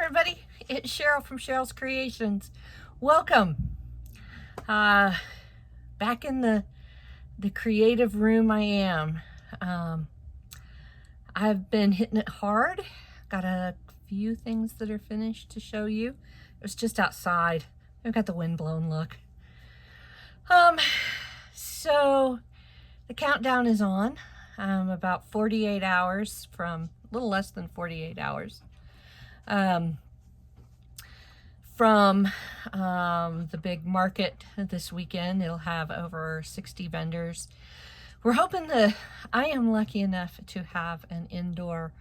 everybody, it's Cheryl from Cheryl's Creations. Welcome. Back in the creative room I am. I've been hitting it hard. Got a few things that are finished to show you. It was just outside. I've got the wind blown look. So the countdown is on. About 48 hours from, a little less than 48 hours. From the big market this weekend. It'll have over 60 vendors. We're hoping that I am lucky enough to have an indoor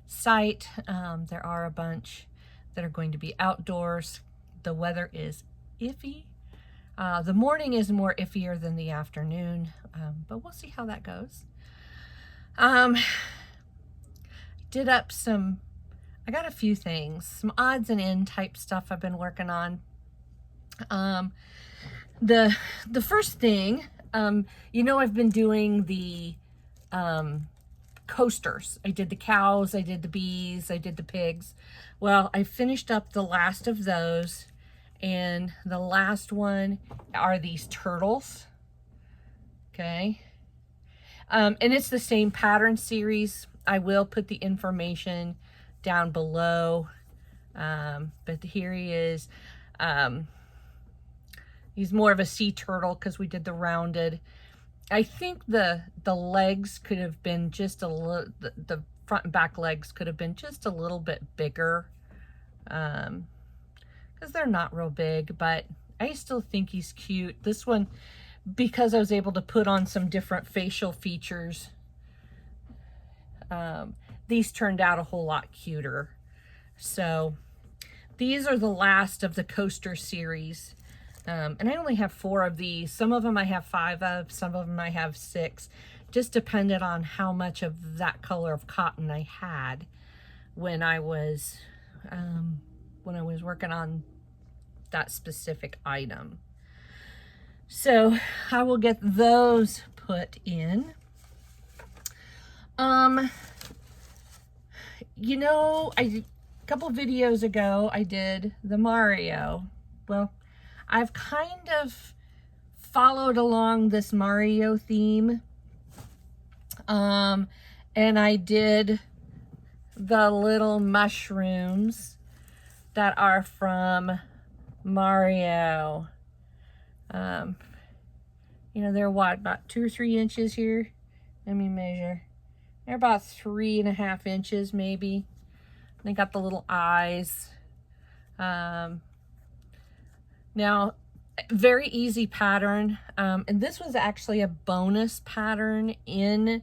site. There are a bunch that are going to be outdoors. The weather is iffy. The morning is more iffier than the afternoon, but we'll see how that goes. Did up some, I got a few things, some odds and end type stuff I've been working on. The first thing, I've been doing the coasters. I did the cows, I did the bees, I did the pigs. Well, I finished up the last of those, and the last one are these turtles. Okay. And it's the same pattern series. I will put the information down below. But here he is. He's more of a sea turtle because we did the rounded. I think the legs could have been just a little, the front and back legs could have been just a little bit bigger. Because they're not real big, but I still think he's cute. This one, because I was able to put on some different facial features, these turned out a whole lot cuter. So these are the last of the coaster series. And I only have 4 of these. Some of them I have 5 of, some of them I have 6. Just depended on how much of that color of cotton I had when I was working on that specific item. So I will get those put in. A couple videos ago I did the Mario. Well, I've kind of followed along this Mario theme. And I did the little mushrooms that are from Mario. They're what, about 2 or 3 inches here? Let me measure. They're about 3.5 inches maybe. They got the little eyes. Now, very easy pattern. And this was actually a bonus pattern in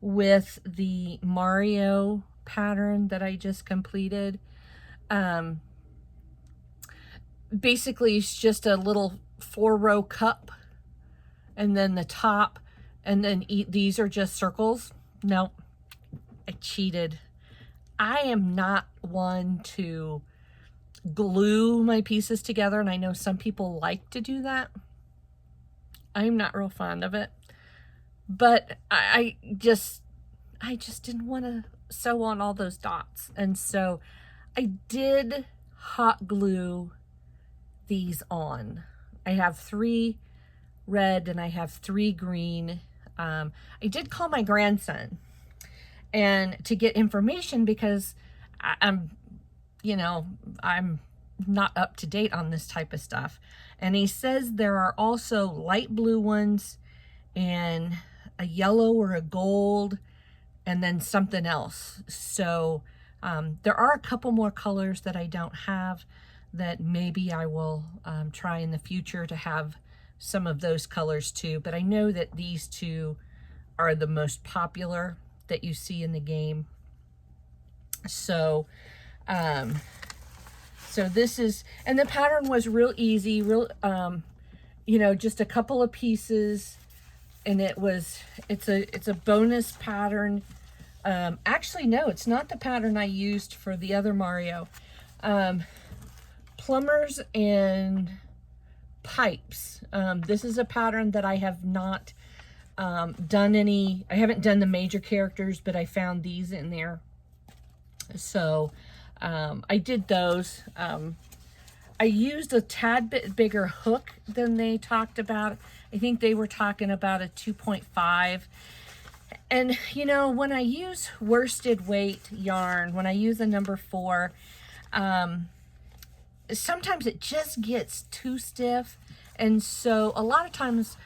with the Mario pattern that I just completed. Basically, it's just a little 4-row cup, and then the top, and then these are just circles. No, I cheated. I am not one to glue my pieces together, and I know some people like to do that. I'm not real fond of it, but I just didn't want to sew on all those dots, and so I did hot glue these on. I have 3 red and I have 3 green. I did call my grandson and to get information because I'm not up to date on this type of stuff. And he says there are also light blue ones and a yellow or a gold and then something else. So there are a couple more colors that I don't have that maybe I will try in the future to have some of those colors too. But I know that these 2 are the most popular that you see in the game. So, so this is, and the pattern was real easy, just a couple of pieces, and it's a bonus pattern. Actually, no, it's not the pattern I used for the other Mario. Plumbers and Pipes. This is a pattern that I have not done I haven't done the major characters, but I found these in there. So I did those. I used a tad bit bigger hook than they talked about. I think they were talking about a 2.5. And, you know, when I use worsted weight yarn, when I use a number 4, sometimes it just gets too stiff. And so a lot of times,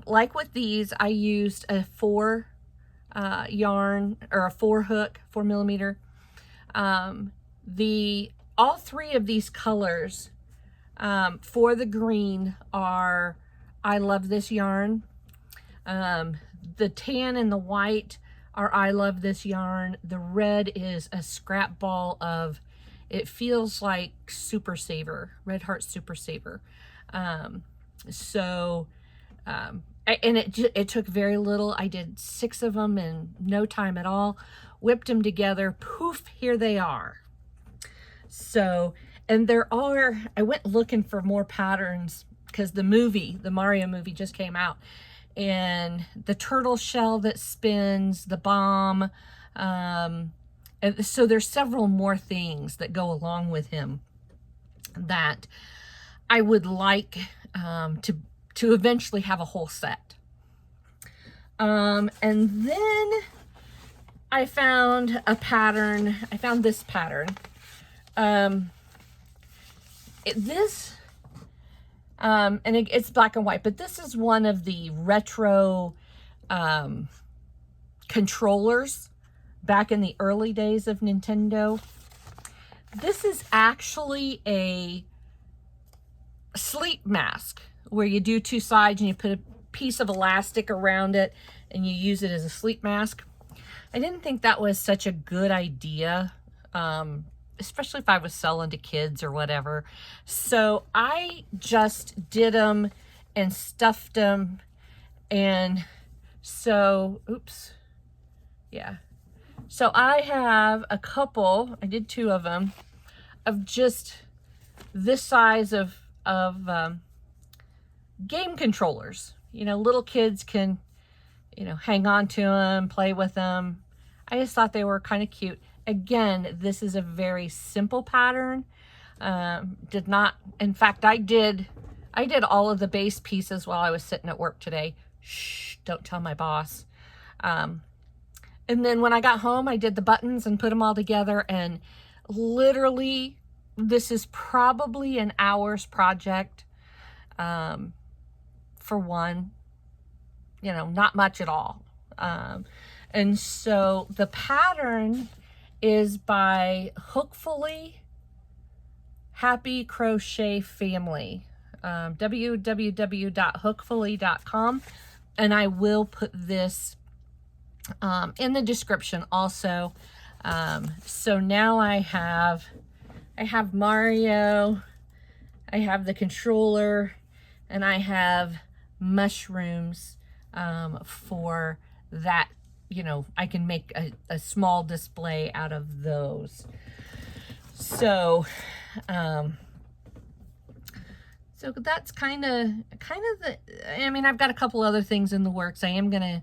like with these, I used a 4 yarn, or a 4 hook, 4 millimeter. All 3 of these colors for the green are I Love This Yarn. The tan and the white are I Love This Yarn. The red is a scrap ball of, it feels like Super Saver, Red Heart Super Saver. And it took very little. I did 6 of them in no time at all. Whipped them together. Poof, here they are. So, and I went looking for more patterns because the Mario movie just came out. And the turtle shell that spins, the bomb. And so there's several more things that go along with him that I would like to eventually have a whole set. And then I found a pattern. I found this pattern. It's black and white, but this is one of the retro controllers back in the early days of Nintendo. This is actually a sleep mask where you do 2 sides and you put a piece of elastic around it and you use it as a sleep mask. I didn't think that was such a good idea, especially if I was selling to kids or whatever. So I just did them and stuffed them. And so, oops. Yeah. So I have a couple, I did 2 of them, of just this size of game controllers. You know, little kids can, you know, hang on to them, play with them. I just thought they were kind of cute. Again, this is a very simple pattern. In fact, I did all of the base pieces while I was sitting at work today. Shh, don't tell my boss. And then when I got home, I did the buttons and put them all together, and literally this is probably an hour's project for one, you know, not much at all. And so the pattern is by Hookfully Happy Crochet Family, www.hookfully.com, and I will put this in the description also. So now I have Mario, I have the controller, and I have mushrooms for that. You know, I can make a small display out of those. So, so that's kind of the, I mean, I've got a couple other things in the works. I am going to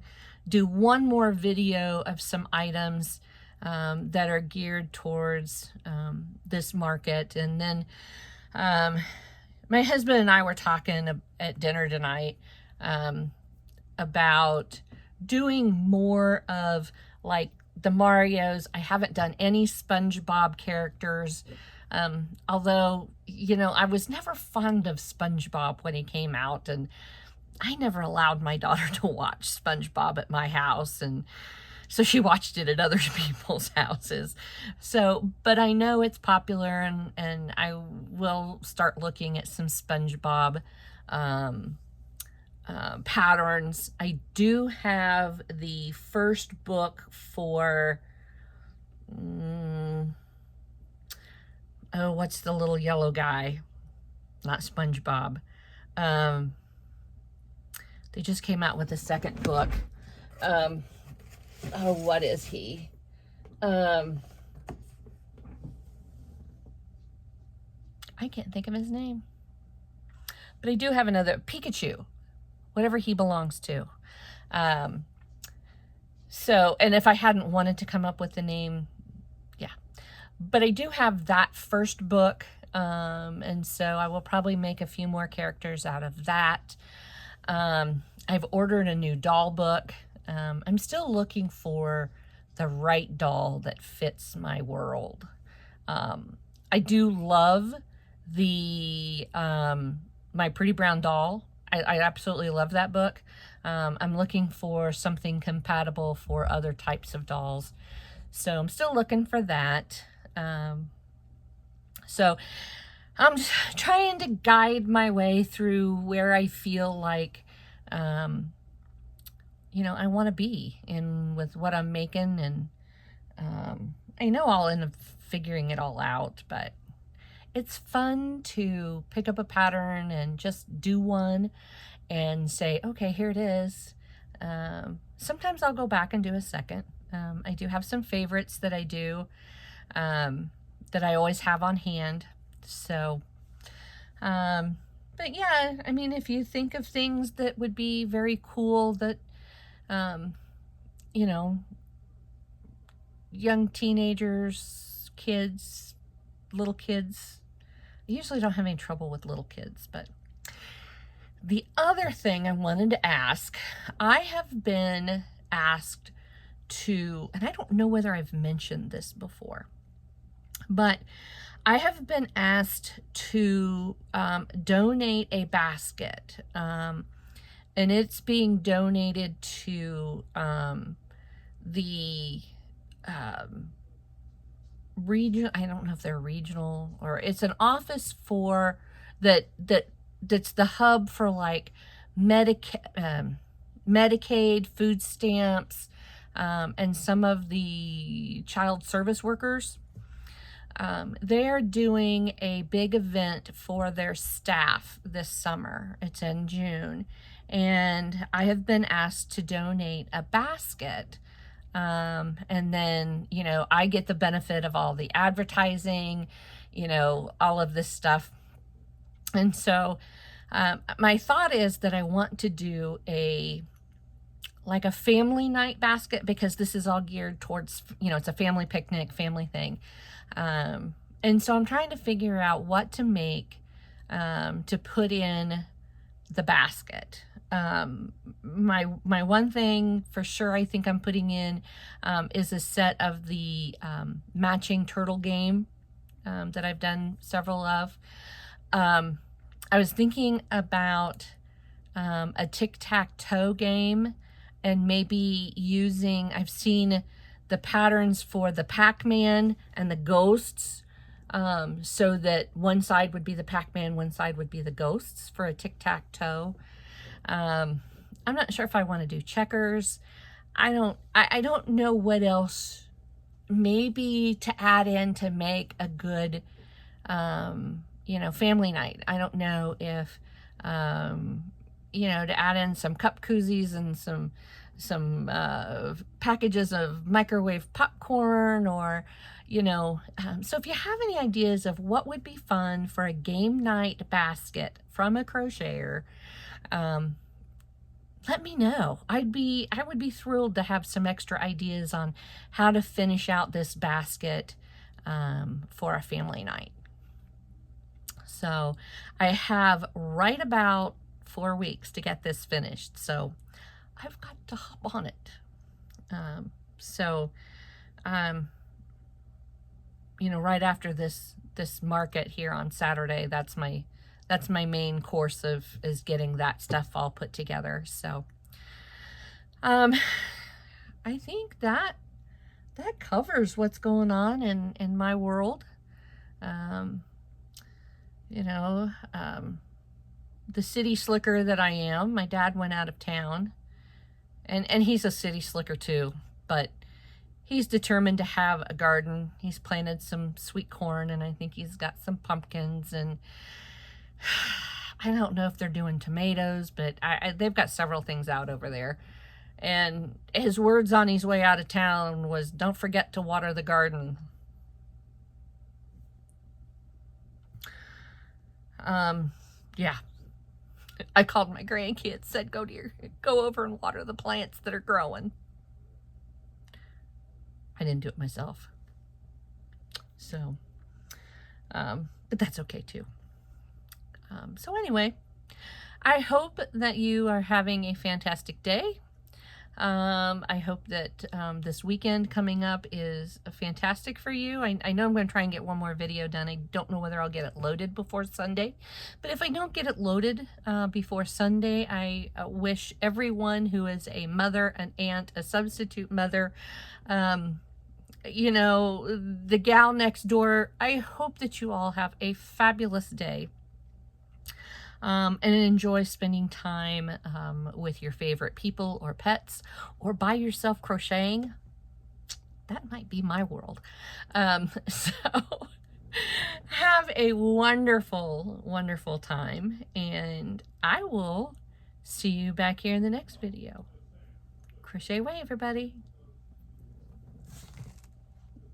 do one more video of some items that are geared towards this market. And then my husband and I were talking at dinner tonight about doing more of like the Marios. I haven't done any SpongeBob characters, although, you know, I was never fond of SpongeBob when he came out, and I never allowed my daughter to watch SpongeBob at my house, and so she watched it at other people's houses. So, but I know it's popular, and I will start looking at some SpongeBob patterns. I do have the first book for, what's the little yellow guy? Not SpongeBob. They just came out with a second book. What is he? I can't think of his name. But I do have another, Pikachu, whatever he belongs to. So, and if I hadn't wanted to come up with the name, yeah. But I do have that first book, and so I will probably make a few more characters out of that. I've ordered a new doll book. I'm still looking for the right doll that fits my world. I do love the My Pretty Brown Doll. I absolutely love that book. I'm looking for something compatible for other types of dolls. So I'm still looking for that. So I'm just trying to guide my way through where I feel like, you know, I want to be in with what I'm making. And I know I'll end up figuring it all out, but it's fun to pick up a pattern and just do one and say, okay, here it is. Sometimes I'll go back and do a second. I do have some favorites that I do, that I always have on hand. So, but yeah, I mean, if you think of things that would be very cool that, you know, young teenagers, kids, little kids, I usually don't have any trouble with little kids, but the other thing I wanted to ask, I have been asked to, and I don't know whether I've mentioned this before, but I have been asked to donate a basket, and it's being donated to the region. I don't know if they're regional, or it's an office for that's the hub for like Medicaid, food stamps, and some of the child service workers. They're doing a big event for their staff this summer. It's in June, and I have been asked to donate a basket. And then, you know, I get the benefit of all the advertising, you know, all of this stuff. And so, my thought is that I want to do like a family night basket, because this is all geared towards, you know, it's a family picnic, family thing. And so I'm trying to figure out what to make, to put in the basket. My one thing for sure I think I'm putting in, is a set of the, matching turtle game, that I've done several of. I was thinking about, a tic-tac-toe game, and maybe using, I've seen the patterns for the Pac-Man and the ghosts, so that one side would be the Pac-Man, one side would be the ghosts for a tic-tac-toe. I'm not sure if I want to do checkers. I don't know what else maybe to add in to make a good, you know, family night. I don't know if, you know, to add in some cup koozies and some packages of microwave popcorn, or, you know, so if you have any ideas of what would be fun for a game night basket from a crocheter, let me know. I would be thrilled to have some extra ideas on how to finish out this basket, for a family night. So I have right about 4 weeks to get this finished. So I've got to hop on it. You know, right after this market here on Saturday, that's my main course is getting that stuff all put together. So, I think that covers what's going on in my world. You know, the city slicker that I am, my dad went out of town, and he's a city slicker too, but he's determined to have a garden. He's planted some sweet corn, and I think he's got some pumpkins, and I don't know if they're doing tomatoes, but they've got several things out over there. And his words on his way out of town was, "Don't forget to water the garden." Yeah. I called my grandkids, said, go over and water the plants that are growing. I didn't do it myself. So So, but that's okay too. So anyway, I hope that you are having a fantastic day. I hope that this weekend coming up is fantastic for you. I know I'm going to try and get one more video done. I don't know whether I'll get it loaded before Sunday. But if I don't get it loaded before Sunday, I wish everyone who is a mother, an aunt, a substitute mother, you know, the gal next door, I hope that you all have a fabulous day. And enjoy spending time with your favorite people or pets, or by yourself crocheting. That might be my world. So have a wonderful, wonderful time, and I will see you back here in the next video. Crochet away, everybody.